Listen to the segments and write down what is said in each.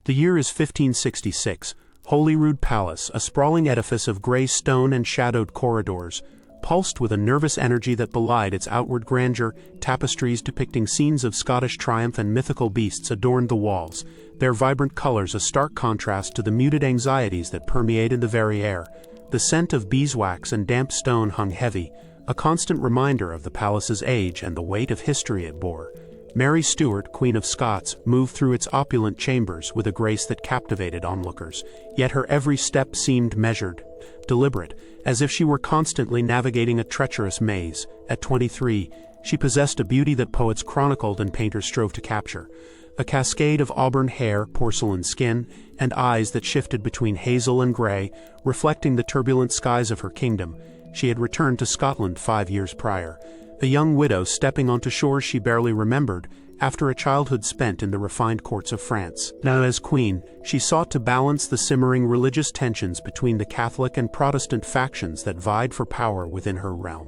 The year is 1566. Holyrood Palace, a sprawling edifice of grey stone and shadowed corridors, pulsed with a nervous energy that belied its outward grandeur. Tapestries depicting scenes of Scottish triumph and mythical beasts adorned the walls, their vibrant colors a stark contrast to the muted anxieties that permeated the very air. The scent of beeswax and damp stone hung heavy, a constant reminder of the palace's age and the weight of history it bore. Mary Stuart, Queen of Scots, moved through its opulent chambers with a grace that captivated onlookers, yet her every step seemed measured, deliberate, as if she were constantly navigating a treacherous maze. At 23, she possessed a beauty that poets chronicled and painters strove to capture. A cascade of auburn hair, porcelain skin, and eyes that shifted between hazel and gray, reflecting the turbulent skies of her kingdom. She had returned to Scotland 5 years prior, a young widow stepping onto shores she barely remembered, after a childhood spent in the refined courts of France. Now as queen, she sought to balance the simmering religious tensions between the Catholic and Protestant factions that vied for power within her realm.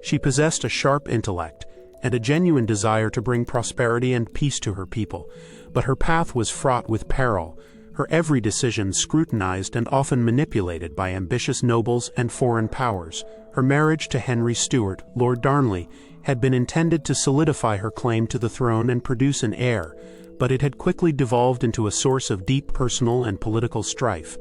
She possessed a sharp intellect, and a genuine desire to bring prosperity and peace to her people, but her path was fraught with peril, her every decision scrutinized and often manipulated by ambitious nobles and foreign powers. Her marriage to Henry Stuart, Lord Darnley, had been intended to solidify her claim to the throne and produce an heir, but it had quickly devolved into a source of deep personal and political strife.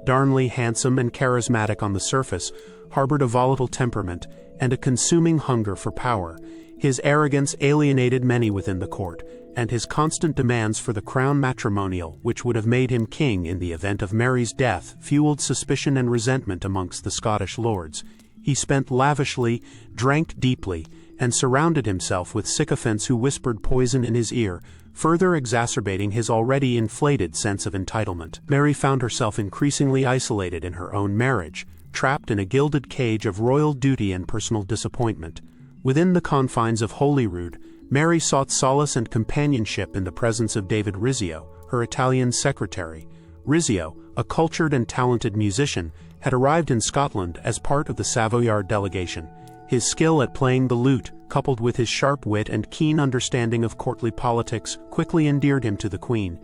Darnley, handsome and charismatic on the surface, harbored a volatile temperament and a consuming hunger for power. His arrogance alienated many within the court, and his constant demands for the crown matrimonial, which would have made him king in the event of Mary's death, fueled suspicion and resentment amongst the Scottish lords. He spent lavishly, drank deeply, and surrounded himself with sycophants who whispered poison in his ear, further exacerbating his already inflated sense of entitlement. Mary found herself increasingly isolated in her own marriage, trapped in a gilded cage of royal duty and personal disappointment. Within the confines of Holyrood, Mary sought solace and companionship in the presence of David Rizzio, her Italian secretary. Rizzio, a cultured and talented musician, had arrived in Scotland as part of the Savoyard delegation. His skill at playing the lute, coupled with his sharp wit and keen understanding of courtly politics, quickly endeared him to the Queen.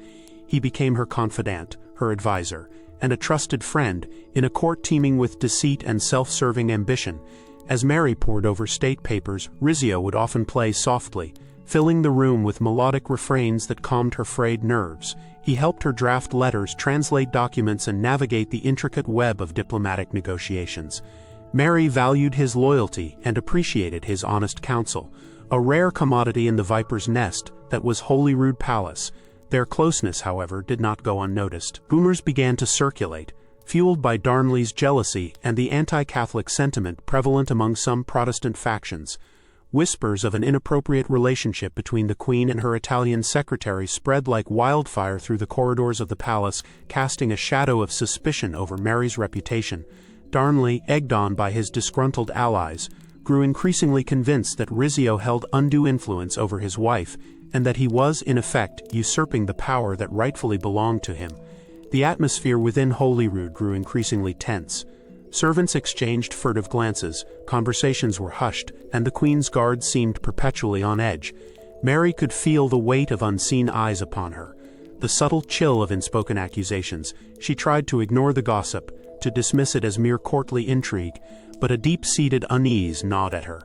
He became her confidant, her advisor, and a trusted friend in a court teeming with deceit and self-serving ambition. As Mary pored over state papers, Rizzio would often play softly, filling the room with melodic refrains that calmed her frayed nerves. He helped her draft letters, translate documents, and navigate the intricate web of diplomatic negotiations. Mary valued his loyalty and appreciated his honest counsel, a rare commodity in the viper's nest that was Holyrood Palace. Their closeness, however, did not go unnoticed. Rumors began to circulate, fueled by Darnley's jealousy and the anti-Catholic sentiment prevalent among some Protestant factions. Whispers of an inappropriate relationship between the Queen and her Italian secretary spread like wildfire through the corridors of the palace, casting a shadow of suspicion over Mary's reputation. Darnley, egged on by his disgruntled allies, grew increasingly convinced that Rizzio held undue influence over his wife, and that he was, in effect, usurping the power that rightfully belonged to him. The atmosphere within Holyrood grew increasingly tense. Servants exchanged furtive glances, conversations were hushed, and the Queen's guard seemed perpetually on edge. Mary could feel the weight of unseen eyes upon her, the subtle chill of unspoken accusations. She tried to ignore the gossip, to dismiss it as mere courtly intrigue, but a deep-seated unease gnawed at her,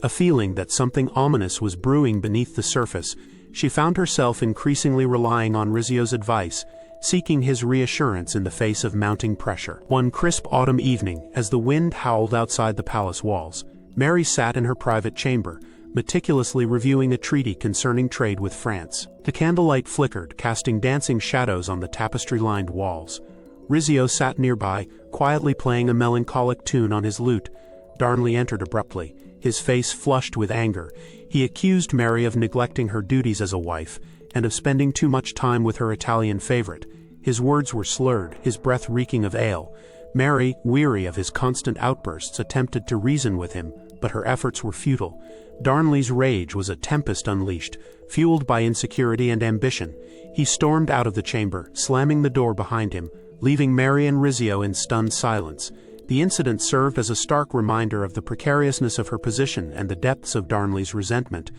a feeling that something ominous was brewing beneath the surface. She found herself increasingly relying on Rizzio's advice, seeking his reassurance in the face of mounting pressure. One crisp autumn evening, as the wind howled outside the palace walls, Mary sat in her private chamber, meticulously reviewing a treaty concerning trade with France. The candlelight flickered, casting dancing shadows on the tapestry-lined walls. Rizzio sat nearby, quietly playing a melancholic tune on his lute. Darnley entered abruptly, his face flushed with anger. He accused Mary of neglecting her duties as a wife, and of spending too much time with her Italian favorite. His words were slurred, his breath reeking of ale. Mary, weary of his constant outbursts, attempted to reason with him, but her efforts were futile. Darnley's rage was a tempest unleashed, fueled by insecurity and ambition. He stormed out of the chamber, slamming the door behind him, leaving Mary and Rizzio in stunned silence. The incident served as a stark reminder of the precariousness of her position and the depths of Darnley's resentment.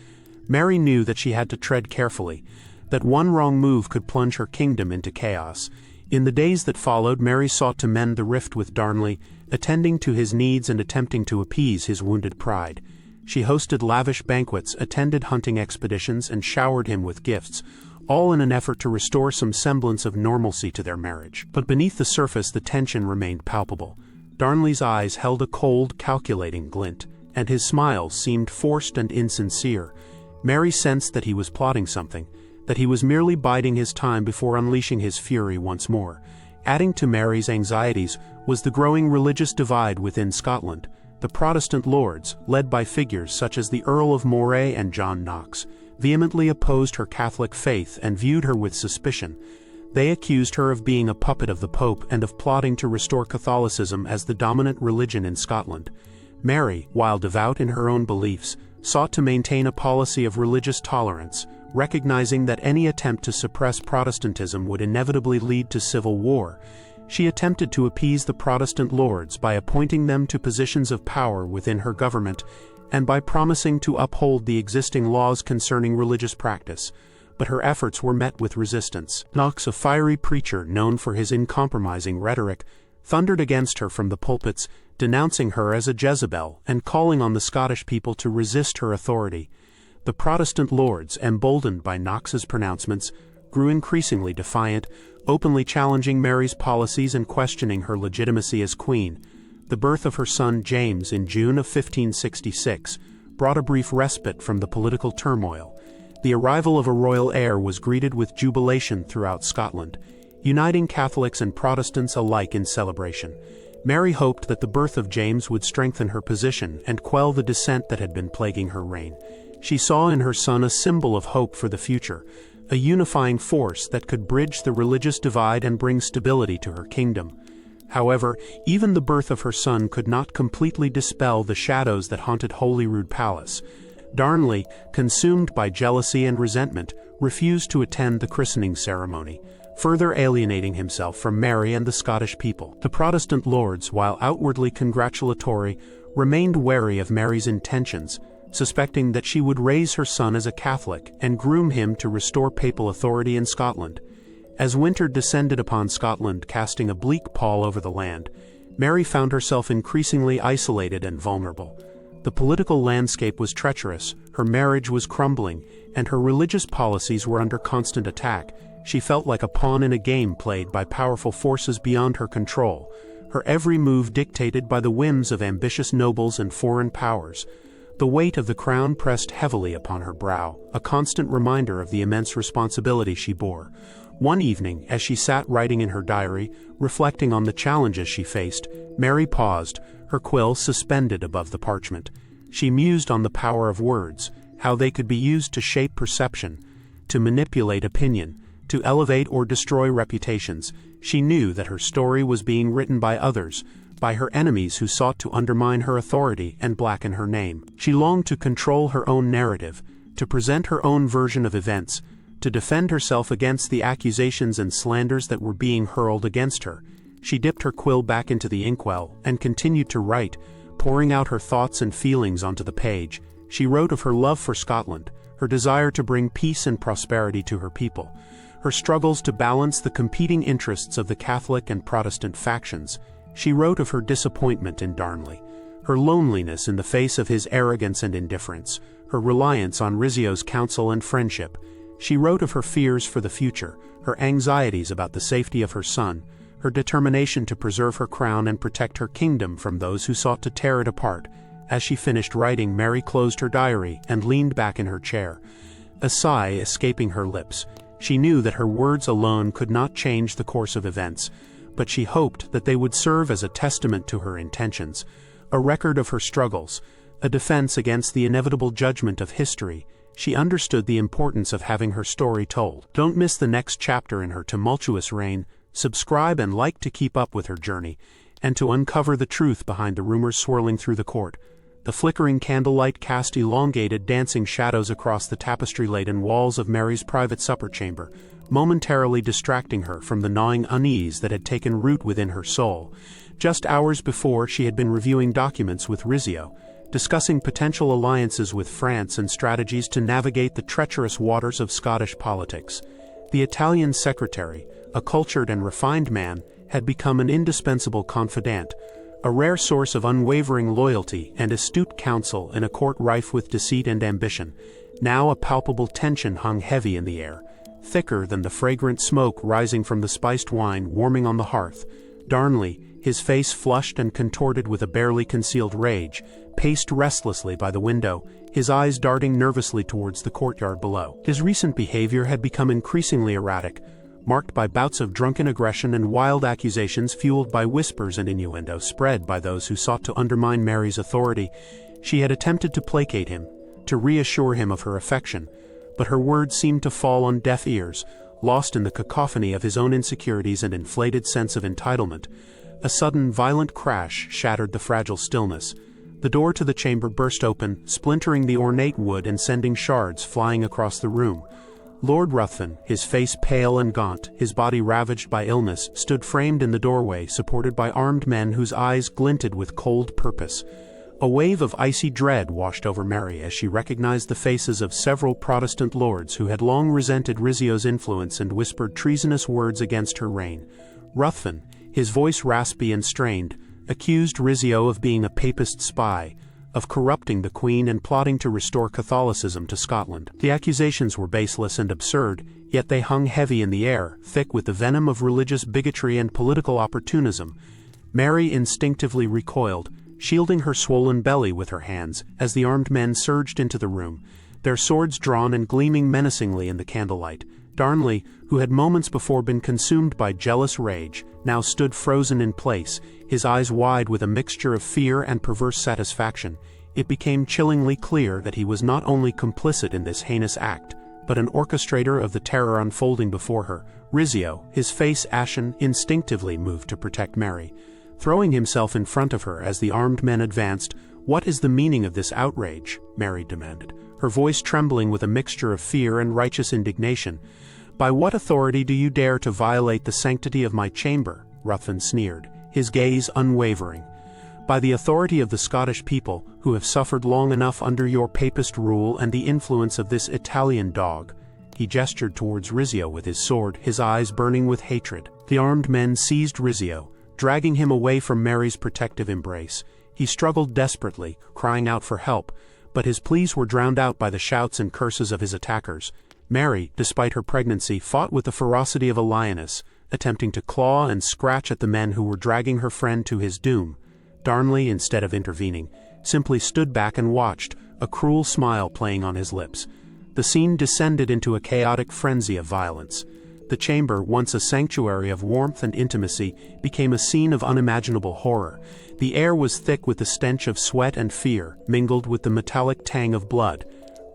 Mary knew that she had to tread carefully, that one wrong move could plunge her kingdom into chaos. In the days that followed, Mary sought to mend the rift with Darnley, attending to his needs and attempting to appease his wounded pride. She hosted lavish banquets, attended hunting expeditions, and showered him with gifts, all in an effort to restore some semblance of normalcy to their marriage. But beneath the surface, the tension remained palpable. Darnley's eyes held a cold, calculating glint, and his smiles seemed forced and insincere. Mary sensed that he was plotting something, that he was merely biding his time before unleashing his fury once more. Adding to Mary's anxieties was the growing religious divide within Scotland. The Protestant lords, led by figures such as the Earl of Moray and John Knox, vehemently opposed her Catholic faith and viewed her with suspicion. They accused her of being a puppet of the Pope and of plotting to restore Catholicism as the dominant religion in Scotland. Mary, while devout in her own beliefs, sought to maintain a policy of religious tolerance, recognizing that any attempt to suppress Protestantism would inevitably lead to civil war. She attempted to appease the Protestant lords by appointing them to positions of power within her government and by promising to uphold the existing laws concerning religious practice. But her efforts were met with resistance. Knox, a fiery preacher known for his uncompromising rhetoric, thundered against her from the pulpits, denouncing her as a Jezebel and calling on the Scottish people to resist her authority. The Protestant lords, emboldened by Knox's pronouncements, grew increasingly defiant, openly challenging Mary's policies and questioning her legitimacy as queen. The birth of her son James in June of 1566 brought a brief respite from the political turmoil. The arrival of a royal heir was greeted with jubilation throughout Scotland, uniting Catholics and Protestants alike in celebration. Mary hoped that the birth of James would strengthen her position and quell the dissent that had been plaguing her reign. She saw in her son a symbol of hope for the future, a unifying force that could bridge the religious divide and bring stability to her kingdom. However, even the birth of her son could not completely dispel the shadows that haunted Holyrood Palace. Darnley, consumed by jealousy and resentment, refused to attend the christening ceremony, further alienating himself from Mary and the Scottish people. The Protestant lords, while outwardly congratulatory, remained wary of Mary's intentions, suspecting that she would raise her son as a Catholic and groom him to restore papal authority in Scotland. As winter descended upon Scotland, casting a bleak pall over the land, Mary found herself increasingly isolated and vulnerable. The political landscape was treacherous, her marriage was crumbling, and her religious policies were under constant attack. She felt like a pawn in a game played by powerful forces beyond her control, her every move dictated by the whims of ambitious nobles and foreign powers. The weight of the crown pressed heavily upon her brow, a constant reminder of the immense responsibility she bore. One evening, as she sat writing in her diary, reflecting on the challenges she faced, Mary paused, her quill suspended above the parchment. She mused on the power of words, how they could be used to shape perception, to manipulate opinion, to elevate or destroy reputations. She knew that her story was being written by others, by her enemies who sought to undermine her authority and blacken her name. She longed to control her own narrative, to present her own version of events, to defend herself against the accusations and slanders that were being hurled against her. She dipped her quill back into the inkwell and continued to write, pouring out her thoughts and feelings onto the page. She wrote of her love for Scotland, her desire to bring peace and prosperity to her people, her struggles to balance the competing interests of the Catholic and Protestant factions. She wrote of her disappointment in Darnley, her loneliness in the face of his arrogance and indifference, her reliance on Rizzio's counsel and friendship. She wrote of her fears for the future, her anxieties about the safety of her son, her determination to preserve her crown and protect her kingdom from those who sought to tear it apart. As she finished writing, Mary closed her diary and leaned back in her chair, a sigh escaping her lips. She knew that her words alone could not change the course of events, but she hoped that they would serve as a testament to her intentions, a record of her struggles, a defense against the inevitable judgment of history. She understood the importance of having her story told. Don't miss the next chapter in her tumultuous reign. Subscribe and like to keep up with her journey, and to uncover the truth behind the rumors swirling through the court. The flickering candlelight cast elongated, dancing shadows across the tapestry-laden walls of Mary's private supper chamber, momentarily distracting her from the gnawing unease that had taken root within her soul. Just hours before, she had been reviewing documents with Rizzio, discussing potential alliances with France and strategies to navigate the treacherous waters of Scottish politics. The Italian secretary, a cultured and refined man, had become an indispensable confidant, a rare source of unwavering loyalty and astute counsel in a court rife with deceit and ambition. Now a palpable tension hung heavy in the air, thicker than the fragrant smoke rising from the spiced wine warming on the hearth. Darnley, his face flushed and contorted with a barely concealed rage, paced restlessly by the window, his eyes darting nervously towards the courtyard below. His recent behavior had become increasingly erratic, marked by bouts of drunken aggression and wild accusations fueled by whispers and innuendo spread by those who sought to undermine Mary's authority. She had attempted to placate him, to reassure him of her affection, but her words seemed to fall on deaf ears, lost in the cacophony of his own insecurities and inflated sense of entitlement. A sudden, violent crash shattered the fragile stillness. The door to the chamber burst open, splintering the ornate wood and sending shards flying across the room. Lord Ruthven, his face pale and gaunt, his body ravaged by illness, stood framed in the doorway, supported by armed men whose eyes glinted with cold purpose. A wave of icy dread washed over Mary as she recognized the faces of several Protestant lords who had long resented Rizzio's influence and whispered treasonous words against her reign. Ruthven, his voice raspy and strained, accused Rizzio of being a papist spy, of corrupting the Queen and plotting to restore Catholicism to Scotland. The accusations were baseless and absurd, yet they hung heavy in the air, thick with the venom of religious bigotry and political opportunism. Mary instinctively recoiled, shielding her swollen belly with her hands, as the armed men surged into the room, their swords drawn and gleaming menacingly in the candlelight. Darnley, who had moments before been consumed by jealous rage, now stood frozen in place, his eyes wide with a mixture of fear and perverse satisfaction. It became chillingly clear that he was not only complicit in this heinous act, but an orchestrator of the terror unfolding before her. Rizzio, his face ashen, instinctively moved to protect Mary. Throwing himself in front of her as the armed men advanced, "What is the meaning of this outrage?" Mary demanded, her voice trembling with a mixture of fear and righteous indignation. "By what authority do you dare to violate the sanctity of my chamber?" Ruthven sneered, his gaze unwavering. "By the authority of the Scottish people, who have suffered long enough under your papist rule and the influence of this Italian dog." He gestured towards Rizzio with his sword, his eyes burning with hatred. The armed men seized Rizzio, dragging him away from Mary's protective embrace. He struggled desperately, crying out for help, but his pleas were drowned out by the shouts and curses of his attackers. Mary, despite her pregnancy, fought with the ferocity of a lioness, attempting to claw and scratch at the men who were dragging her friend to his doom. Darnley, instead of intervening, simply stood back and watched, a cruel smile playing on his lips. The scene descended into a chaotic frenzy of violence. The chamber, once a sanctuary of warmth and intimacy, became a scene of unimaginable horror. The air was thick with the stench of sweat and fear, mingled with the metallic tang of blood.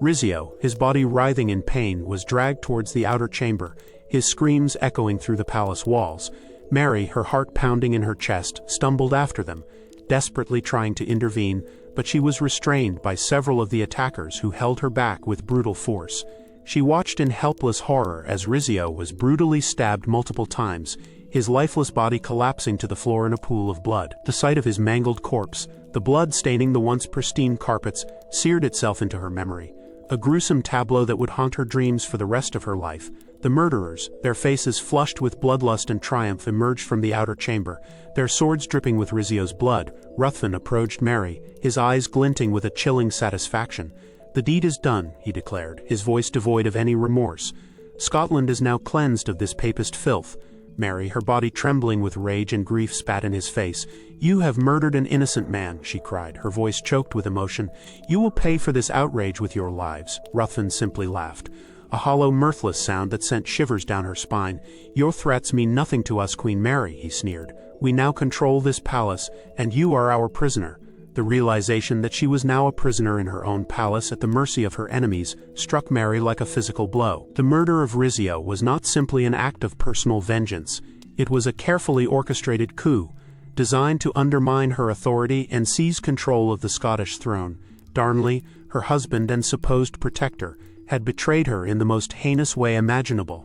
Rizzio, his body writhing in pain, was dragged towards the outer chamber, his screams echoing through the palace walls. Mary, her heart pounding in her chest, stumbled after them, desperately trying to intervene, but she was restrained by several of the attackers who held her back with brutal force. She watched in helpless horror as Rizzio was brutally stabbed multiple times, his lifeless body collapsing to the floor in a pool of blood. The sight of his mangled corpse, the blood staining the once pristine carpets, seared itself into her memory, a gruesome tableau that would haunt her dreams for the rest of her life. The murderers, their faces flushed with bloodlust and triumph, emerged from the outer chamber, their swords dripping with Rizzio's blood. Ruthven approached Mary, his eyes glinting with a chilling satisfaction. "The deed is done," he declared, his voice devoid of any remorse. "Scotland is now cleansed of this papist filth." Mary, her body trembling with rage and grief, spat in his face. "You have murdered an innocent man," she cried, her voice choked with emotion. "You will pay for this outrage with your lives." Ruthven simply laughed, a hollow, mirthless sound that sent shivers down her spine. "Your threats mean nothing to us, Queen Mary," he sneered. "We now control this palace, and you are our prisoner." The realization that she was now a prisoner in her own palace at the mercy of her enemies struck Mary like a physical blow. The murder of Rizzio was not simply an act of personal vengeance. It was a carefully orchestrated coup, designed to undermine her authority and seize control of the Scottish throne. Darnley, her husband and supposed protector, had betrayed her in the most heinous way imaginable,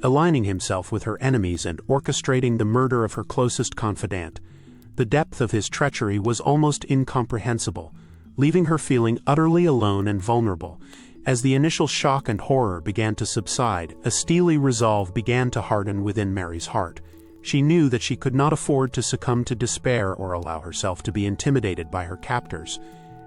aligning himself with her enemies and orchestrating the murder of her closest confidant. The depth of his treachery was almost incomprehensible. leaving her feeling utterly alone and vulnerable. As the initial shock and horror began to subside, a steely resolve began to harden within Mary's heart. She knew that she could not afford to succumb to despair or allow herself to be intimidated by her captors.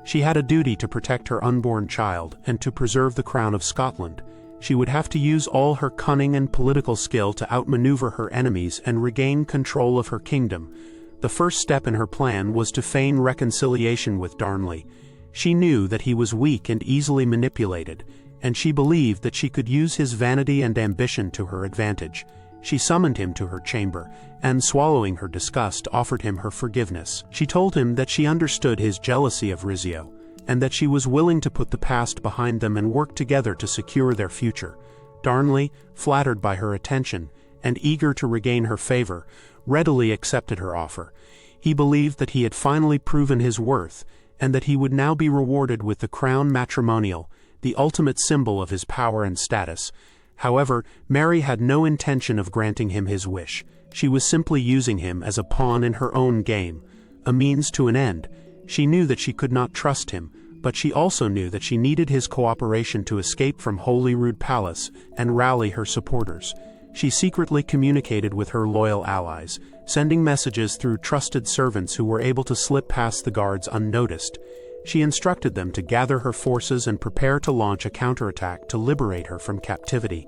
She had a duty to protect her unborn child and to preserve the crown of Scotland. She would have to use all her cunning and political skill to outmaneuver her enemies and regain control of her kingdom. The first step in her plan was to feign reconciliation with Darnley. She knew that he was weak and easily manipulated, and she believed that she could use his vanity and ambition to her advantage. She summoned him to her chamber, and swallowing her disgust, offered him her forgiveness. She told him that she understood his jealousy of Rizzio, and that she was willing to put the past behind them and work together to secure their future. Darnley, flattered by her attention, and eager to regain her favor, readily accepted her offer. He believed that he had finally proven his worth, and that he would now be rewarded with the crown matrimonial, the ultimate symbol of his power and status. However, Mary had no intention of granting him his wish. She was simply using him as a pawn in her own game, a means to an end. She knew that she could not trust him, but she also knew that she needed his cooperation to escape from Holyrood Palace and rally her supporters. She secretly communicated with her loyal allies, sending messages through trusted servants who were able to slip past the guards unnoticed. She instructed them to gather her forces and prepare to launch a counterattack to liberate her from captivity.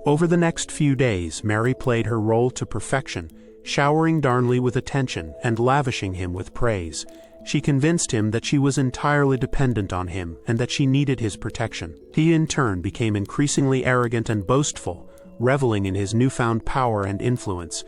Over the next few days, Mary played her role to perfection, showering Darnley with attention and lavishing him with praise. She convinced him that she was entirely dependent on him and that she needed his protection. He in turn became increasingly arrogant and boastful, reveling in his newfound power and influence.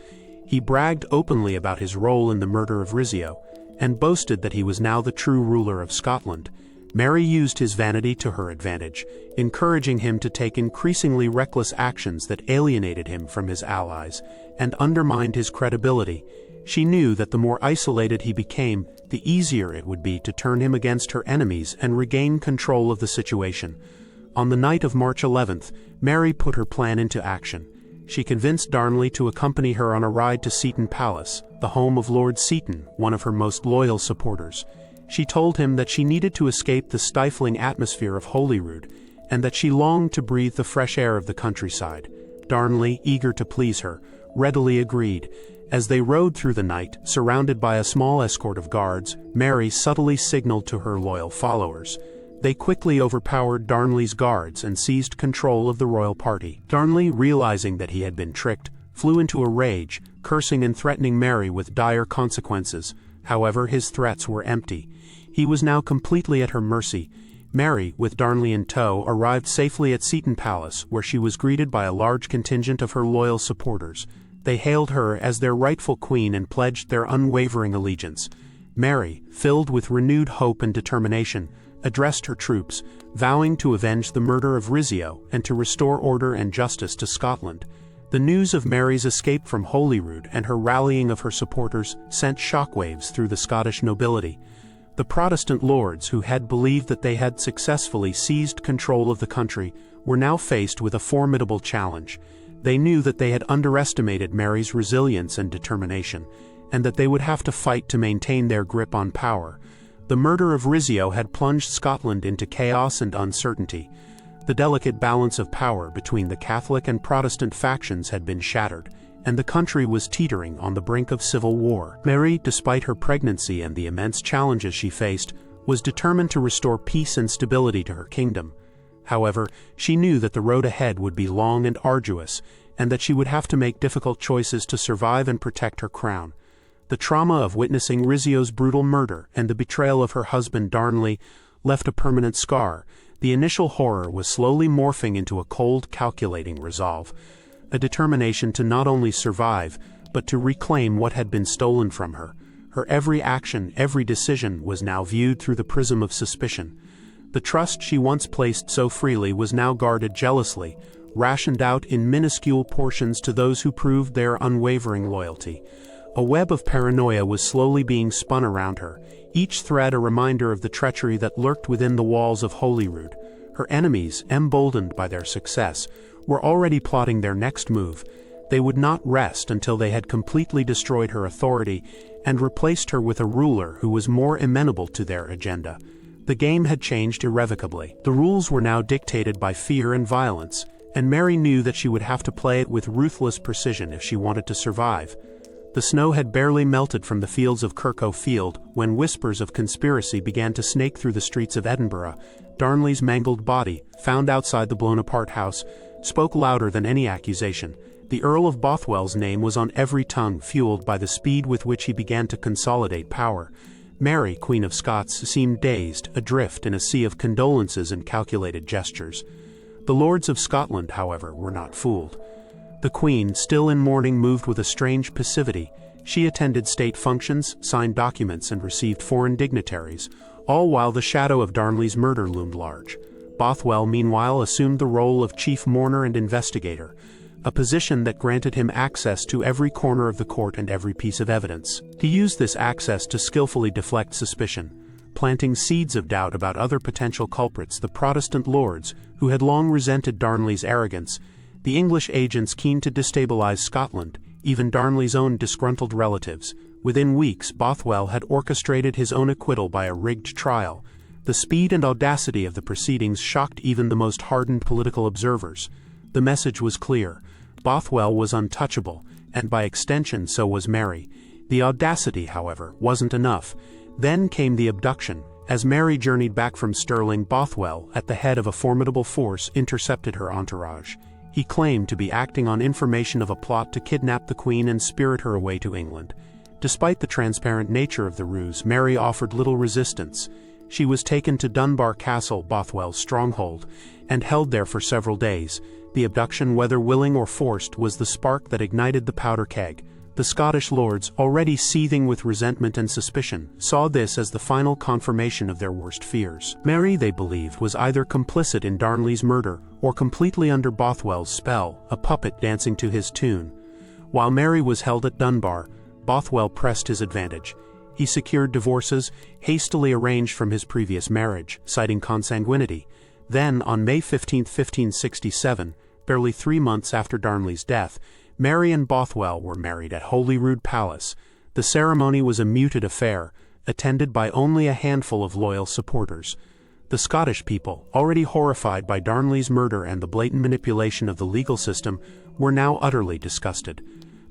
He bragged openly about his role in the murder of Rizzio, and boasted that he was now the true ruler of Scotland. Mary used his vanity to her advantage, encouraging him to take increasingly reckless actions that alienated him from his allies and undermined his credibility. She knew that the more isolated he became, the easier it would be to turn him against her enemies and regain control of the situation. On the night of March 11th, Mary put her plan into action. She convinced Darnley to accompany her on a ride to Seaton Palace, the home of Lord Seaton, one of her most loyal supporters. She told him that she needed to escape the stifling atmosphere of Holyrood, and that she longed to breathe the fresh air of the countryside. Darnley, eager to please her, readily agreed. As they rode through the night, surrounded by a small escort of guards, Mary subtly signaled to her loyal followers. They quickly overpowered Darnley's guards and seized control of the royal party. Darnley, realizing that he had been tricked, flew into a rage, cursing and threatening Mary with dire consequences. However, his threats were empty. He was now completely at her mercy. Mary, with Darnley in tow, arrived safely at Seaton Palace, where she was greeted by a large contingent of her loyal supporters. They hailed her as their rightful queen and pledged their unwavering allegiance. Mary, filled with renewed hope and determination, addressed her troops, vowing to avenge the murder of Rizzio and to restore order and justice to Scotland. The news of Mary's escape from Holyrood and her rallying of her supporters sent shockwaves through the Scottish nobility. The Protestant lords, who had believed that they had successfully seized control of the country, were now faced with a formidable challenge. They knew that they had underestimated Mary's resilience and determination, and that they would have to fight to maintain their grip on power. The murder of Rizzio had plunged Scotland into chaos and uncertainty. The delicate balance of power between the Catholic and Protestant factions had been shattered, and the country was teetering on the brink of civil war. Mary, despite her pregnancy and the immense challenges she faced, was determined to restore peace and stability to her kingdom. However, she knew that the road ahead would be long and arduous, and that she would have to make difficult choices to survive and protect her crown. The trauma of witnessing Rizzio's brutal murder and the betrayal of her husband Darnley left a permanent scar. The initial horror was slowly morphing into a cold, calculating resolve, a determination to not only survive, but to reclaim what had been stolen from her. Her every action, every decision was now viewed through the prism of suspicion. The trust she once placed so freely was now guarded jealously, rationed out in minuscule portions to those who proved their unwavering loyalty. A web of paranoia was slowly being spun around her, each thread a reminder of the treachery that lurked within the walls of Holyrood. Her enemies, emboldened by their success, were already plotting their next move. They would not rest until they had completely destroyed her authority and replaced her with a ruler who was more amenable to their agenda. The game had changed irrevocably. The rules were now dictated by fear and violence, and Mary knew that she would have to play it with ruthless precision if she wanted to survive. The snow had barely melted from the fields of Kirkhoe Field when whispers of conspiracy began to snake through the streets of Edinburgh. Darnley's mangled body, found outside the blown-apart house, spoke louder than any accusation. The Earl of Bothwell's name was on every tongue, fueled by the speed with which he began to consolidate power. Mary, Queen of Scots, seemed dazed, adrift in a sea of condolences and calculated gestures. The lords of Scotland, however, were not fooled. The Queen, still in mourning, moved with a strange passivity. She attended state functions, signed documents, and received foreign dignitaries, all while the shadow of Darnley's murder loomed large. Bothwell, meanwhile, assumed the role of chief mourner and investigator, a position that granted him access to every corner of the court and every piece of evidence. He used this access to skillfully deflect suspicion, planting seeds of doubt about other potential culprits: the Protestant lords, who had long resented Darnley's arrogance, the English agents keen to destabilize Scotland, even Darnley's own disgruntled relatives. Within weeks, Bothwell had orchestrated his own acquittal by a rigged trial. The speed and audacity of the proceedings shocked even the most hardened political observers. The message was clear: Bothwell was untouchable, and by extension so was Mary. The audacity, however, wasn't enough. Then came the abduction. As Mary journeyed back from Stirling, Bothwell, at the head of a formidable force, intercepted her entourage. He claimed to be acting on information of a plot to kidnap the Queen and spirit her away to England. Despite the transparent nature of the ruse, Mary offered little resistance. She was taken to Dunbar Castle, Bothwell's stronghold, and held there for several days. The abduction, whether willing or forced, was the spark that ignited the powder keg. The Scottish lords, already seething with resentment and suspicion, saw this as the final confirmation of their worst fears. Mary, they believed, was either complicit in Darnley's murder or completely under Bothwell's spell, a puppet dancing to his tune. While Mary was held at Dunbar, Bothwell pressed his advantage. He secured divorces, hastily arranged from his previous marriage, citing consanguinity. Then, on May 15, 1567, barely 3 months after Darnley's death, Mary and Bothwell were married at Holyrood Palace. The ceremony was a muted affair, attended by only a handful of loyal supporters. The Scottish people, already horrified by Darnley's murder and the blatant manipulation of the legal system, were now utterly disgusted.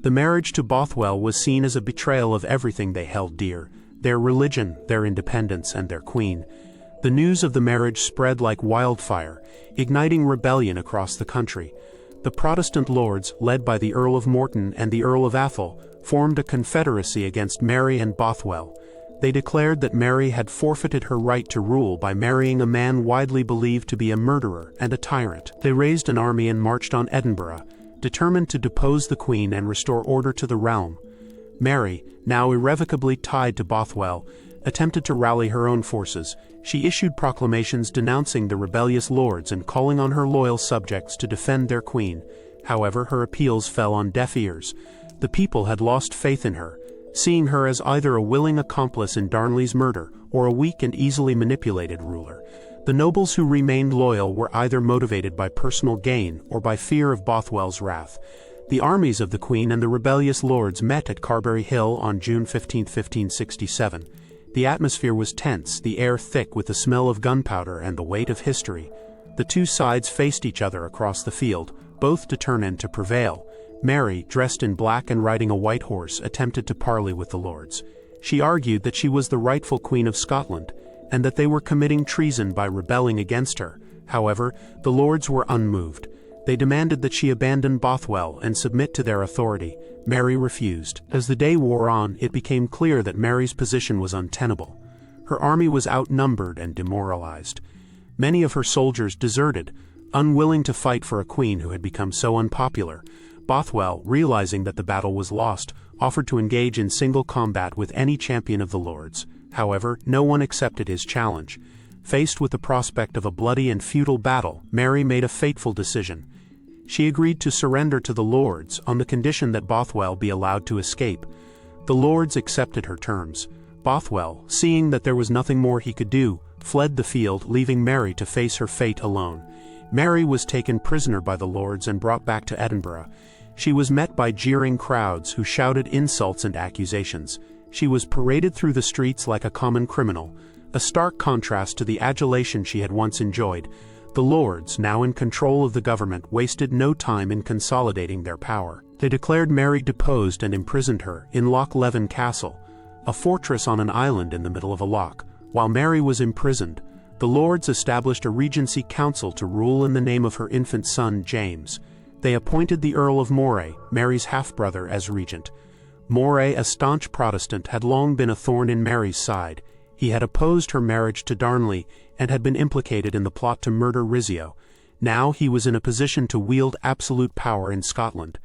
The marriage to Bothwell was seen as a betrayal of everything they held dear: their religion, their independence, and their queen. The news of the marriage spread like wildfire, igniting rebellion across the country. The Protestant lords, led by the Earl of Morton and the Earl of Athol, formed a confederacy against Mary and Bothwell. They declared that Mary had forfeited her right to rule by marrying a man widely believed to be a murderer and a tyrant. They raised an army and marched on Edinburgh, determined to depose the Queen and restore order to the realm. Mary, now irrevocably tied to Bothwell, attempted to rally her own forces. She issued proclamations denouncing the rebellious lords and calling on her loyal subjects to defend their queen. However, her appeals fell on deaf ears. The people had lost faith in her, seeing her as either a willing accomplice in Darnley's murder or a weak and easily manipulated ruler. The nobles who remained loyal were either motivated by personal gain or by fear of Bothwell's wrath. The armies of the Queen and the rebellious lords met at Carberry Hill on June 15, 1567. The atmosphere was tense, the air thick with the smell of gunpowder and the weight of history. The two sides faced each other across the field, both determined to prevail. Mary, dressed in black and riding a white horse, attempted to parley with the lords. She argued that she was the rightful Queen of Scotland, and that they were committing treason by rebelling against her. However, the lords were unmoved. They demanded that she abandon Bothwell and submit to their authority. Mary refused. As the day wore on, it became clear that Mary's position was untenable. Her army was outnumbered and demoralized. Many of her soldiers deserted, unwilling to fight for a queen who had become so unpopular. Bothwell, realizing that the battle was lost, offered to engage in single combat with any champion of the lords. However, no one accepted his challenge. Faced with the prospect of a bloody and futile battle, Mary made a fateful decision. She agreed to surrender to the lords on the condition that Bothwell be allowed to escape. The lords accepted her terms. Bothwell, seeing that there was nothing more he could do, fled the field, leaving Mary to face her fate alone. Mary was taken prisoner by the lords and brought back to Edinburgh. She was met by jeering crowds who shouted insults and accusations. She was paraded through the streets like a common criminal. a stark contrast to the adulation she had once enjoyed. The lords, now in control of the government, wasted no time in consolidating their power. They declared Mary deposed and imprisoned her in Loch Leven Castle, a fortress on an island in the middle of a loch. While Mary was imprisoned, the lords established a regency council to rule in the name of her infant son James. They appointed the Earl of Moray, Mary's half-brother, as regent. Moray, a staunch Protestant, had long been a thorn in Mary's side. He had opposed her marriage to Darnley and had been implicated in the plot to murder Rizzio. Now he was in a position to wield absolute power in Scotland.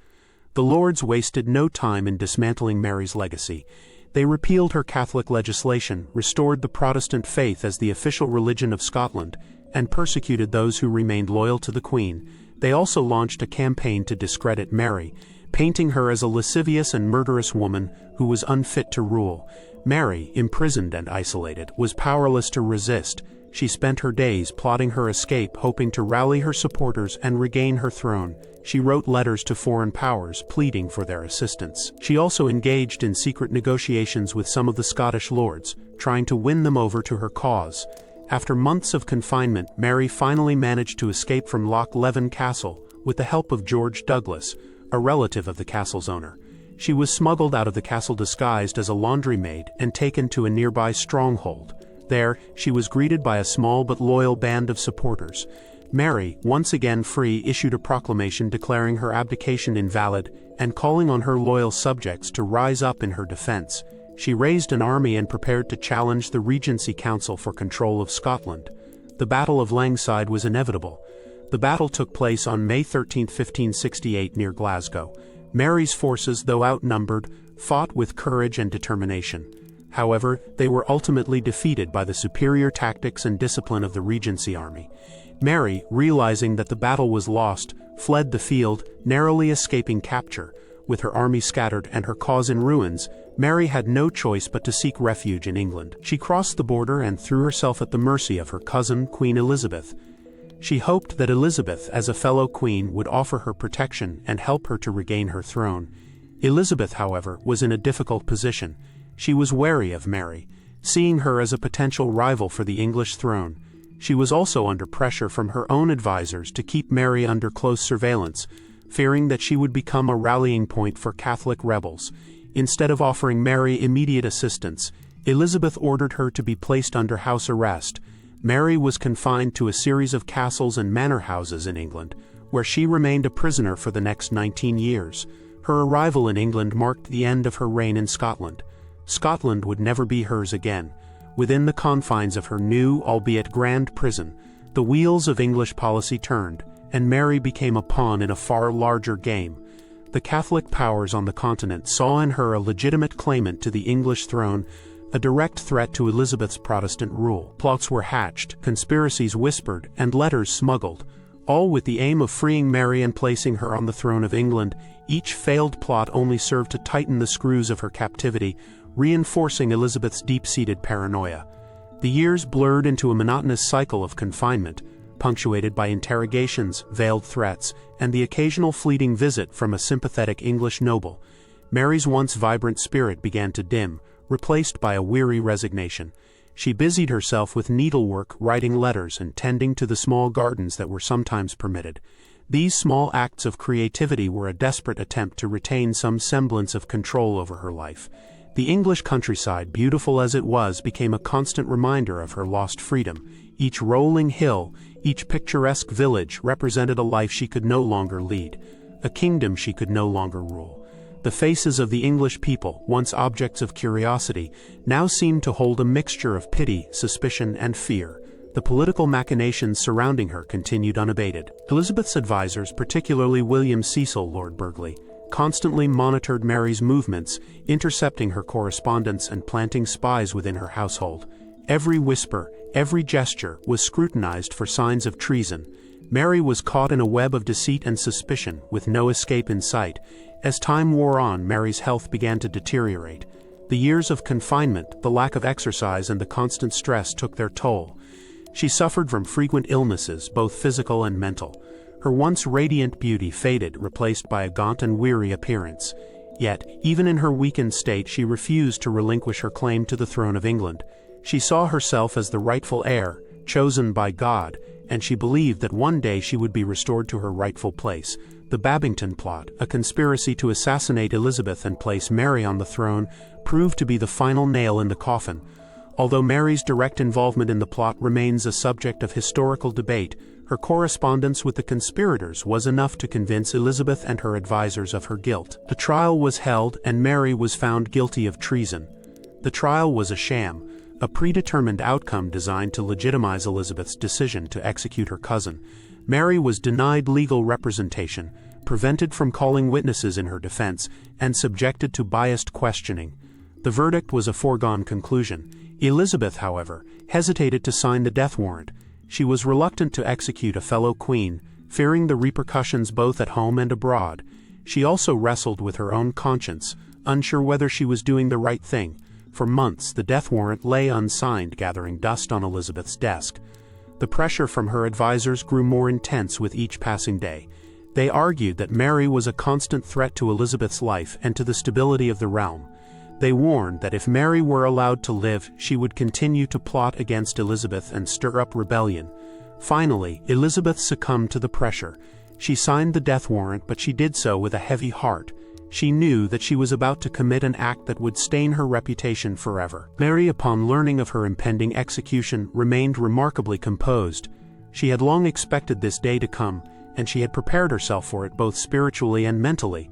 The lords wasted no time in dismantling Mary's legacy. They repealed her Catholic legislation, restored the Protestant faith as the official religion of Scotland, and persecuted those who remained loyal to the Queen. They also launched a campaign to discredit Mary, painting her as a lascivious and murderous woman who was unfit to rule. Mary, imprisoned and isolated, was powerless to resist. She spent her days plotting her escape, hoping to rally her supporters and regain her throne. She wrote letters to foreign powers, pleading for their assistance. She also engaged in secret negotiations with some of the Scottish lords, trying to win them over to her cause. After months of confinement, Mary finally managed to escape from Loch Leven Castle with the help of George Douglas, a relative of the castle's owner. She was smuggled out of the castle disguised as a laundry maid and taken to a nearby stronghold. There, she was greeted by a small but loyal band of supporters. Mary, once again free, issued a proclamation declaring her abdication invalid and calling on her loyal subjects to rise up in her defense. She raised an army and prepared to challenge the Regency Council for control of Scotland. The Battle of Langside was inevitable. The battle took place on May 13, 1568, near Glasgow. Mary's forces, though outnumbered, fought with courage and determination. However, they were ultimately defeated by the superior tactics and discipline of the Regency army. Mary, realizing that the battle was lost, fled the field, narrowly escaping capture. With her army scattered and her cause in ruins, Mary had no choice but to seek refuge in England. She crossed the border and threw herself at the mercy of her cousin, Queen Elizabeth. She hoped that Elizabeth, as a fellow queen, would offer her protection and help her to regain her throne. Elizabeth, however, was in a difficult position. She was wary of Mary, seeing her as a potential rival for the English throne. She was also under pressure from her own advisors to keep Mary under close surveillance, fearing that she would become a rallying point for Catholic rebels. Instead of offering Mary immediate assistance, Elizabeth ordered her to be placed under house arrest. Mary was confined to a series of castles and manor houses in England, where she remained a prisoner for the next 19 years. Her arrival in England marked the end of her reign in Scotland. Scotland would never be hers again. Within the confines of her new, albeit grand prison, the wheels of English policy turned, and Mary became a pawn in a far larger game. The Catholic powers on the continent saw in her a legitimate claimant to the English throne, a direct threat to Elizabeth's Protestant rule. Plots were hatched, conspiracies whispered, and letters smuggled, all with the aim of freeing Mary and placing her on the throne of England. Each failed plot only served to tighten the screws of her captivity, reinforcing Elizabeth's deep-seated paranoia. The years blurred into a monotonous cycle of confinement, punctuated by interrogations, veiled threats, and the occasional fleeting visit from a sympathetic English noble. Mary's once vibrant spirit began to dim, replaced by a weary resignation. She busied herself with needlework, writing letters, and tending to the small gardens that were sometimes permitted. These small acts of creativity were a desperate attempt to retain some semblance of control over her life. The English countryside, beautiful as it was, became a constant reminder of her lost freedom. Each rolling hill, each picturesque village represented a life she could no longer lead, a kingdom she could no longer rule. The faces of the English people, once objects of curiosity, now seemed to hold a mixture of pity, suspicion, and fear. The political machinations surrounding her continued unabated. Elizabeth's advisors, particularly William Cecil, Lord Burghley, constantly monitored Mary's movements, intercepting her correspondence and planting spies within her household. Every whisper, every gesture was scrutinized for signs of treason. Mary was caught in a web of deceit and suspicion, with no escape in sight. As time wore on, Mary's health began to deteriorate. The years of confinement, the lack of exercise, and the constant stress took their toll. She suffered from frequent illnesses, both physical and mental. Her once radiant beauty faded, replaced by a gaunt and weary appearance. Yet, even in her weakened state, she refused to relinquish her claim to the throne of England. She saw herself as the rightful heir, chosen by God, and she believed that one day she would be restored to her rightful place. The Abdication plot, a conspiracy to assassinate Elizabeth and place Mary on the throne, proved to be the final nail in the coffin. Although Mary's direct involvement in the plot remains a subject of historical debate, her correspondence with the conspirators was enough to convince Elizabeth and her advisors of her guilt. The trial was held, and Mary was found guilty of treason. The trial was a sham, a predetermined outcome designed to legitimize Elizabeth's decision to execute her cousin. Mary was denied legal representation, prevented from calling witnesses in her defense, and subjected to biased questioning. The verdict was a foregone conclusion. Elizabeth, however, hesitated to sign the death warrant. She was reluctant to execute a fellow queen, fearing the repercussions both at home and abroad. She also wrestled with her own conscience, unsure whether she was doing the right thing. For months, the death warrant lay unsigned, gathering dust on Elizabeth's desk. The pressure from her advisors grew more intense with each passing day. They argued that Mary was a constant threat to Elizabeth's life and to the stability of the realm. They warned that if Mary were allowed to live, she would continue to plot against Elizabeth and stir up rebellion. Finally, Elizabeth succumbed to the pressure. She signed the death warrant, but she did so with a heavy heart. She knew that she was about to commit an act that would stain her reputation forever. Mary, upon learning of her impending execution, remained remarkably composed. She had long expected this day to come, and she had prepared herself for it both spiritually and mentally.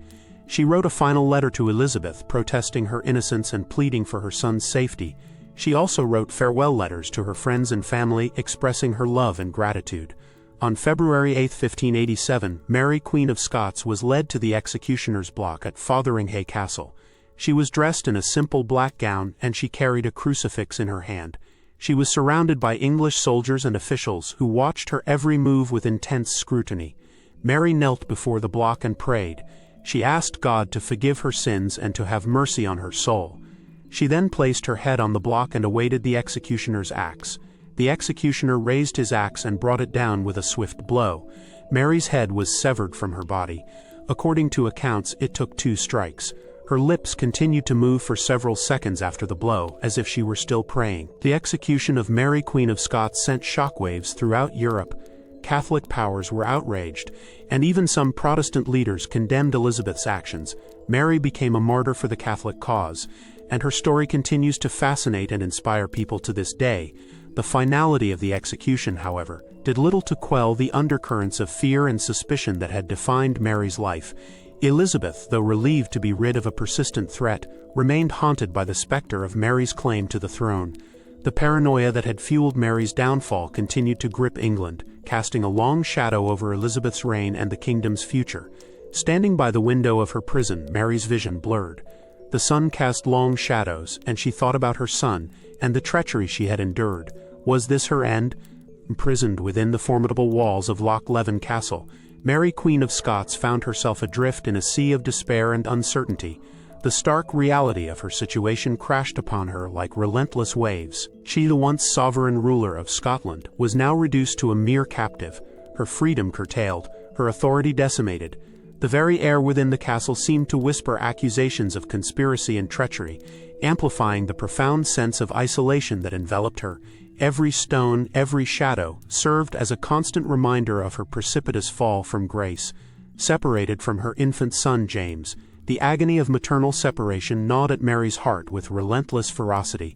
She wrote a final letter to Elizabeth, protesting her innocence and pleading for her son's safety. She also wrote farewell letters to her friends and family, expressing her love and gratitude. On February 8, 1587, Mary Queen of Scots was led to the executioner's block at Fotheringhay Castle. She was dressed in a simple black gown, and she carried a crucifix in her hand. She was surrounded by English soldiers and officials who watched her every move with intense scrutiny. Mary knelt before the block and prayed. She asked God to forgive her sins and to have mercy on her soul. She then placed her head on the block and awaited the executioner's axe. The executioner raised his axe and brought it down with a swift blow. Mary's head was severed from her body. According to accounts, it took 2 strikes. Her lips continued to move for several seconds after the blow, as if she were still praying. The execution of Mary Queen of Scots sent shockwaves throughout Europe. Catholic powers were outraged, and even some Protestant leaders condemned Elizabeth's actions. Mary became a martyr for the Catholic cause, and her story continues to fascinate and inspire people to this day. The finality of the execution, however, did little to quell the undercurrents of fear and suspicion that had defined Mary's life. Elizabeth, though relieved to be rid of a persistent threat, remained haunted by the specter of Mary's claim to the throne. The paranoia that had fueled Mary's downfall continued to grip England, casting a long shadow over Elizabeth's reign and the kingdom's future. Standing by the window of her prison, Mary's vision blurred. The sun cast long shadows, and she thought about her son and the treachery she had endured. Was this her end? Imprisoned within the formidable walls of Loch Leven Castle, Mary Queen of Scots found herself adrift in a sea of despair and uncertainty. The stark reality of her situation crashed upon her like relentless waves. She, the once sovereign ruler of Scotland, was now reduced to a mere captive, her freedom curtailed, her authority decimated. The very air within the castle seemed to whisper accusations of conspiracy and treachery, amplifying the profound sense of isolation that enveloped her. Every stone, every shadow, served as a constant reminder of her precipitous fall from grace. Separated from her infant son James, the agony of maternal separation gnawed at Mary's heart with relentless ferocity.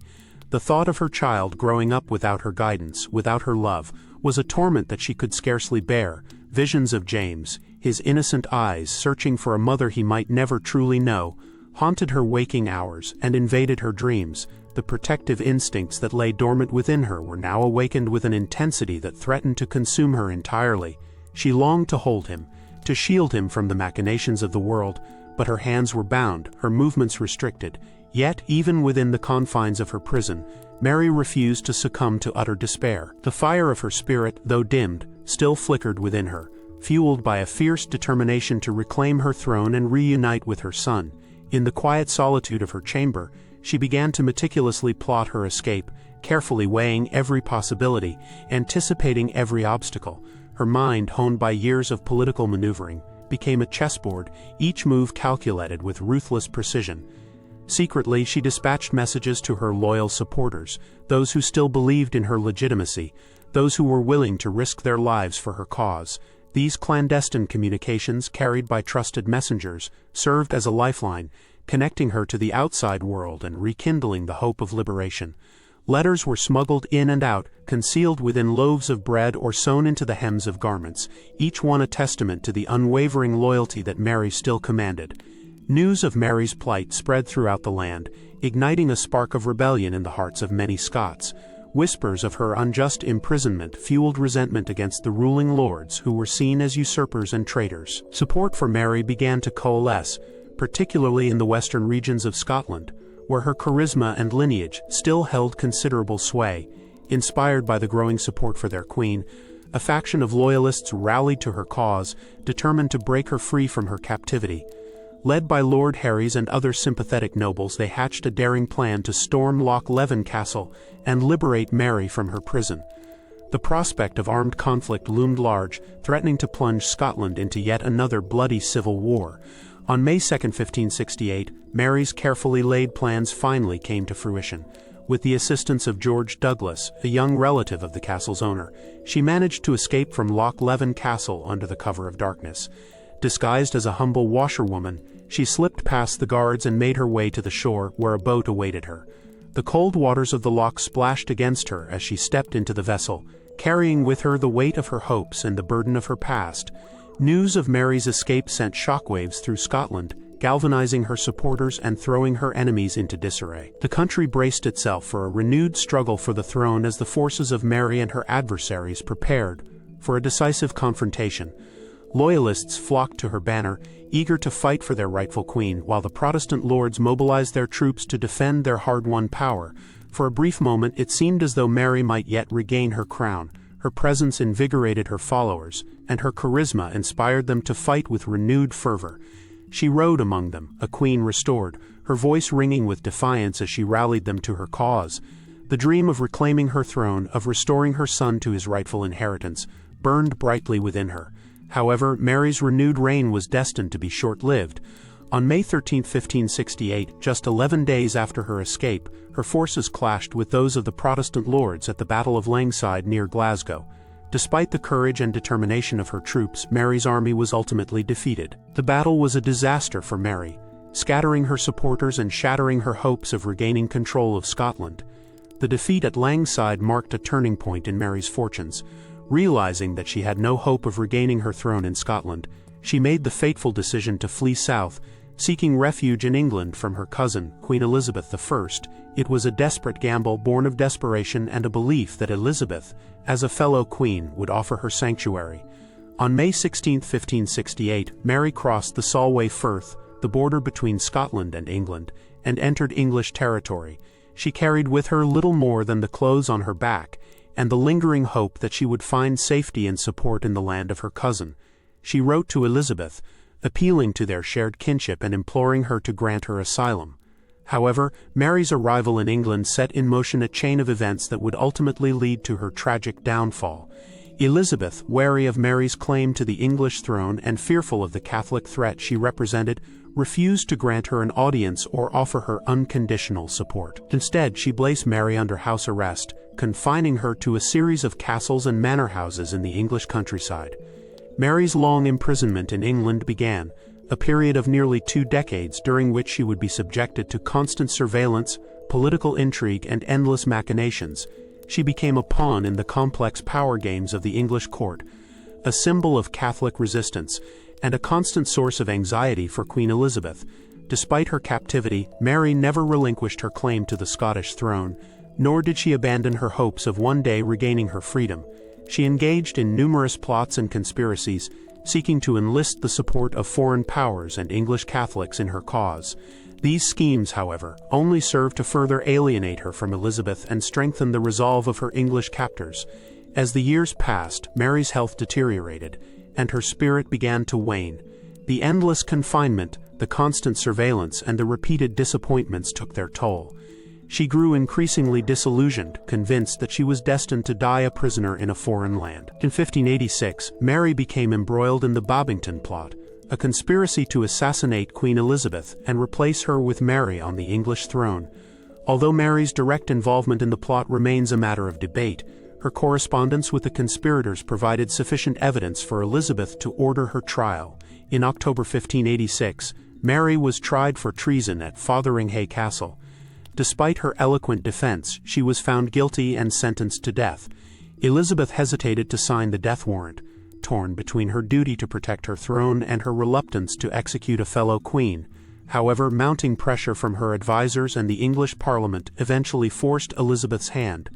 The thought of her child growing up without her guidance, without her love, was a torment that she could scarcely bear. Visions of James, his innocent eyes searching for a mother he might never truly know, haunted her waking hours and invaded her dreams. The protective instincts that lay dormant within her were now awakened with an intensity that threatened to consume her entirely. She longed to hold him, to shield him from the machinations of the world, but her hands were bound, her movements restricted. Yet, even within the confines of her prison, Mary refused to succumb to utter despair. The fire of her spirit, though dimmed, still flickered within her, fueled by a fierce determination to reclaim her throne and reunite with her son. In the quiet solitude of her chamber, she began to meticulously plot her escape, carefully weighing every possibility, anticipating every obstacle. Her mind, honed by years of political maneuvering, became a chessboard, each move calculated with ruthless precision. Secretly, she dispatched messages to her loyal supporters, those who still believed in her legitimacy, those who were willing to risk their lives for her cause. These clandestine communications, carried by trusted messengers, served as a lifeline, connecting her to the outside world and rekindling the hope of liberation. Letters were smuggled in and out, concealed within loaves of bread or sewn into the hems of garments, each one a testament to the unwavering loyalty that Mary still commanded. News of Mary's plight spread throughout the land, igniting a spark of rebellion in the hearts of many Scots. Whispers of her unjust imprisonment fueled resentment against the ruling lords who were seen as usurpers and traitors. Support for Mary began to coalesce, particularly in the western regions of Scotland, where her charisma and lineage still held considerable sway. Inspired by the growing support for their queen, a faction of loyalists rallied to her cause, determined to break her free from her captivity. Led by Lord Herries and other sympathetic nobles, they hatched a daring plan to storm Loch Leven Castle and liberate Mary from her prison. The prospect of armed conflict loomed large, threatening to plunge Scotland into yet another bloody civil war. On May 2, 1568, Mary's carefully laid plans finally came to fruition. With the assistance of George Douglas, a young relative of the castle's owner, she managed to escape from Loch Leven Castle under the cover of darkness. Disguised as a humble washerwoman, she slipped past the guards and made her way to the shore, where a boat awaited her. The cold waters of the loch splashed against her as she stepped into the vessel, carrying with her the weight of her hopes and the burden of her past. News of Mary's escape sent shockwaves through Scotland, galvanizing her supporters and throwing her enemies into disarray. The country braced itself for a renewed struggle for the throne as the forces of Mary and her adversaries prepared for a decisive confrontation. Loyalists flocked to her banner, eager to fight for their rightful queen, while the Protestant lords mobilized their troops to defend their hard-won power. For a brief moment, it seemed as though Mary might yet regain her crown. Her presence invigorated her followers, and her charisma inspired them to fight with renewed fervor. She rode among them, a queen restored, her voice ringing with defiance as she rallied them to her cause. The dream of reclaiming her throne, of restoring her son to his rightful inheritance, burned brightly within her. However, Mary's renewed reign was destined to be short-lived. On May 13, 1568, just 11 days after her escape, her forces clashed with those of the Protestant lords at the Battle of Langside near Glasgow. Despite the courage and determination of her troops, Mary's army was ultimately defeated. The battle was a disaster for Mary, scattering her supporters and shattering her hopes of regaining control of Scotland. The defeat at Langside marked a turning point in Mary's fortunes. Realizing that she had no hope of regaining her throne in Scotland, she made the fateful decision to flee south, seeking refuge in England from her cousin, Queen Elizabeth I. It was a desperate gamble born of desperation and a belief that Elizabeth, as a fellow queen, would offer her sanctuary. On May 16, 1568, Mary crossed the Solway Firth, the border between Scotland and England, and entered English territory. She carried with her little more than the clothes on her back, and the lingering hope that she would find safety and support in the land of her cousin. She wrote to Elizabeth, appealing to their shared kinship and imploring her to grant her asylum. However, Mary's arrival in England set in motion a chain of events that would ultimately lead to her tragic downfall. Elizabeth, wary of Mary's claim to the English throne and fearful of the Catholic threat she represented, refused to grant her an audience or offer her unconditional support. Instead, she placed Mary under house arrest, confining her to a series of castles and manor houses in the English countryside. Mary's long imprisonment in England began, a period of nearly 2 decades during which she would be subjected to constant surveillance, political intrigue, and endless machinations. She became a pawn in the complex power games of the English court, a symbol of Catholic resistance, and a constant source of anxiety for Queen Elizabeth. Despite her captivity, Mary never relinquished her claim to the Scottish throne, nor did she abandon her hopes of one day regaining her freedom. She engaged in numerous plots and conspiracies, seeking to enlist the support of foreign powers and English Catholics in her cause. These schemes, however, only served to further alienate her from Elizabeth and strengthen the resolve of her English captors. As the years passed, Mary's health deteriorated, and her spirit began to wane. The endless confinement, the constant surveillance, and the repeated disappointments took their toll. She grew increasingly disillusioned, convinced that she was destined to die a prisoner in a foreign land. In 1586, Mary became embroiled in the Babington plot, a conspiracy to assassinate Queen Elizabeth and replace her with Mary on the English throne. Although Mary's direct involvement in the plot remains a matter of debate, her correspondence with the conspirators provided sufficient evidence for Elizabeth to order her trial. In October 1586, Mary was tried for treason at Fotheringhay Castle. Despite her eloquent defense, she was found guilty and sentenced to death. Elizabeth hesitated to sign the death warrant, torn between her duty to protect her throne and her reluctance to execute a fellow queen. However, mounting pressure from her advisors and the English Parliament eventually forced Elizabeth's hand.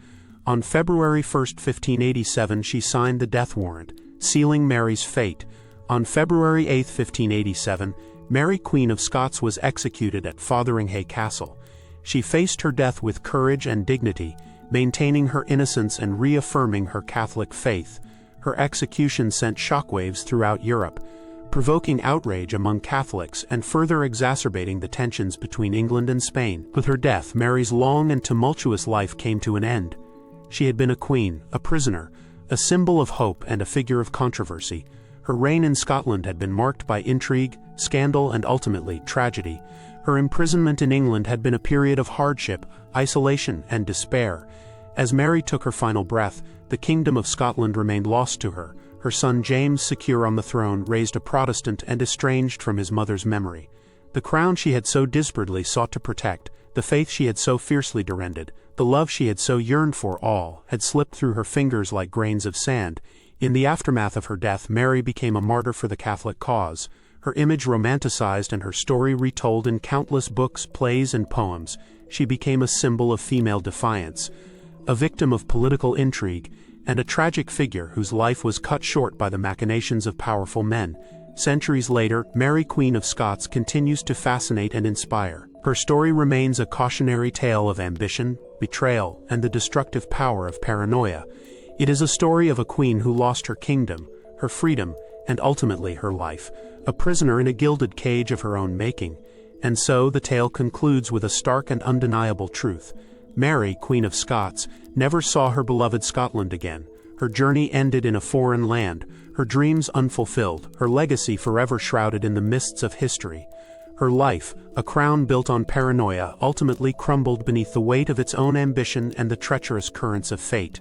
On February 1, 1587, she signed the death warrant, sealing Mary's fate. On February 8, 1587, Mary Queen of Scots was executed at Fotheringhay Castle. She faced her death with courage and dignity, maintaining her innocence and reaffirming her Catholic faith. Her execution sent shockwaves throughout Europe, provoking outrage among Catholics and further exacerbating the tensions between England and Spain. With her death, Mary's long and tumultuous life came to an end. She had been a queen, a prisoner, a symbol of hope and a figure of controversy. Her reign in Scotland had been marked by intrigue, scandal, and ultimately tragedy. Her imprisonment in England had been a period of hardship, isolation, and despair. As Mary took her final breath, the Kingdom of Scotland remained lost to her. Her son James, secure on the throne, raised a Protestant and estranged from his mother's memory. The crown she had so desperately sought to protect, the faith she had so fiercely defended, the love she had so yearned for all, had slipped through her fingers like grains of sand. In the aftermath of her death, Mary became a martyr for the Catholic cause. Her image romanticized and her story retold in countless books, plays, and poems. She became a symbol of female defiance, a victim of political intrigue, and a tragic figure whose life was cut short by the machinations of powerful men. Centuries later, Mary Queen of Scots continues to fascinate and inspire. Her story remains a cautionary tale of ambition, betrayal, and the destructive power of paranoia. It is a story of a queen who lost her kingdom, her freedom, and ultimately her life, a prisoner in a gilded cage of her own making. And so the tale concludes with a stark and undeniable truth. Mary, Queen of Scots, never saw her beloved Scotland again. Her journey ended in a foreign land, her dreams unfulfilled, her legacy forever shrouded in the mists of history. Her life, a crown built on paranoia, ultimately crumbled beneath the weight of its own ambition and the treacherous currents of fate.